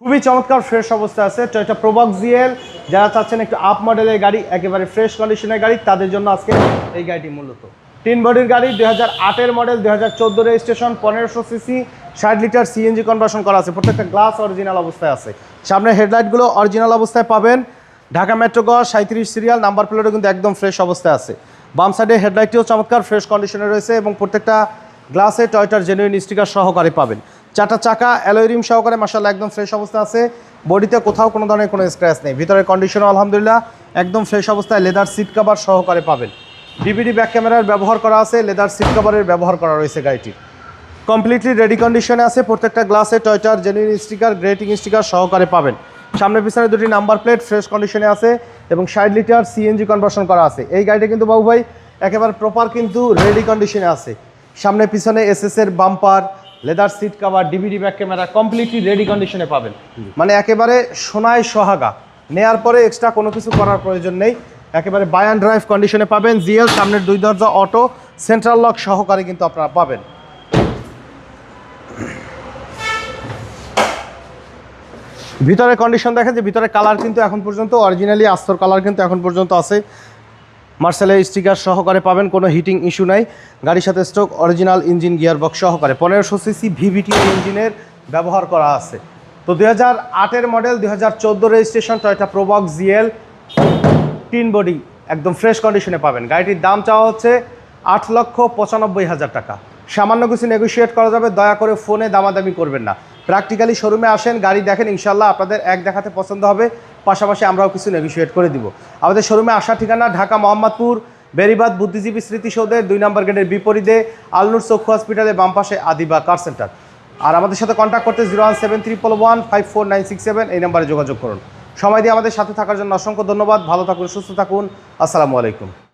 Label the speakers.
Speaker 1: খুবই চমৎকার ফ্রেশ অবস্থায় আছে টয়োটা প্রোবক্স জিএল। যারা চাচ্ছেন একটু আপ মডেলের গাড়ি, একেবারে ফ্রেশ কন্ডিশনের গাড়ি, তাদের জন্য আজকে এই গাড়িটি মূলত 3 বডির গাড়ি, 2008-এর model, 2014 registration, 1500 CC, 60 litre CNG conversion করা আছে। প্রত্যেকটা গ্লাস অরিজিনাল অবস্থায় আছে। সামনে হেডলাইটগুলো অরিজিনাল অবস্থায় পাবেন। ঢাকা মেট্রো গ 37 সিরিয়াল, নাম্বার প্লেটও কিন্তু একদম ফ্রেশ অবস্থায় আছে। বাম সাইডে হেডলাইটটিও চমৎকার ফ্রেশ কন্ডিশনে রয়েছে এবং প্রত্যেকটা গ্লাসে টয়োটার জেনুইন স্টিকার সহকারে পাবেন। 4টা চাকা অ্যালয় রিম সহকারে মাশাআল্লাহ একদম ফ্রেশ অবস্থা আছে। বডিতে কোথাও কোনো ধরনের কোনো স্ক্র্যাচ নেই। ভিতরের কন্ডিশনও আলহামদুলিল্লাহ একদম ফ্রেশ অবস্থায়। লেদার সিট কভার সহকারে পাবেন। ডিভিডি ব্যাক ক্যামেরার ব্যবহার করা আছে, লেদার সিট কভারের ব্যবহার করা রয়েছে গাড়িটি। কমপ্লিটলি রেডি কন্ডিশনে আছে। প্রত্যেকটা গ্লাসে টয়োটার জেনুইন স্টিকার, গ্রেটিং স্টিকার সহকারে পাবেন। সামনে পিছনে দুটি নাম্বার প্লেট ফ্রেশ কন্ডিশনে আছে এবং 60 লিটার সিএনজি কনভার্সন করা আছে। এই গাড়িটা কিন্তু বাবু ভাই একেবারে প্রপার কিন্তু রেডি কন্ডিশনে আছে। সামনে পিছনে এসএস এর bumper, leather seat cover, DVD back camera completely ready কন্ডিশনে পাবেন। মানে একেবারে সোনায় সোহাগা, নেয়ার পরে এক্সট্রা কোনো কিছু করার প্রয়োজন নেই। একেবারে বাই অ্যান্ড ড্রাইভ কন্ডিশনে পাবেন। জিএল সামনের 2 দরজা অটো, সেন্ট্রাল লক সহকারে কিন্তু আপনারা পাবেন। ভিতরে কন্ডিশন দেখেন যে ভিতরে কালার কিন্তু এখন পর্যন্ত অরিজিনালি আস্তর কালার কিন্তু এখন পর্যন্ত আছে। মার্সেলের স্টিকার সহকারে পাবেন, কোনো হিটিং ইস্যু নাই। গাড়ির সাথে স্টক অরিজিনাল ইঞ্জিন গিয়ারবক্স সহকারে 1500 সিসি ভিভিটি ইঞ্জিনের ব্যবহার করা আছে। তো 2008-এর model, 2014 registration, Toyota Probox GL 3 body একদম ফ্রেশ কন্ডিশনে পাবেন। গাড়িটির দাম চাওয়া হচ্ছে 8,95,000 টাকা। সামান্য কিছু নেগোশিয়েট করা যাবে, দয়া করে ফোনে দামাদামি করবেন না। প্র্যাকটিক্যালি শোরুমে আসেন, গাড়ি দেখেন, ইনশাল্লাহ আপনাদের এক দেখাতে পছন্দ হবে। পাশাপাশি আমরাও কিছু নেগোশিয়েট করে দিব। আমাদের শোরুমে আসার ঠিকানা ঢাকা মোহাম্মদপুর বেরিবাদ বুদ্ধিজীবী স্মৃতিসৌধের 2 নম্বর গেটের বিপরীতে আলনুর চক্ষু হসপিটালের বাম পাশে আদিবা কার সেন্টার। আর আমাদের সাথে কন্ট্যাক্ট করতে 01731154967 এই নাম্বারে যোগাযোগ করুন। সময় দিয়ে আমাদের সাথে থাকার জন্য অসংখ্য ধন্যবাদ। ভালো থাকুন, সুস্থ থাকুন। আসসালামু আলাইকুম।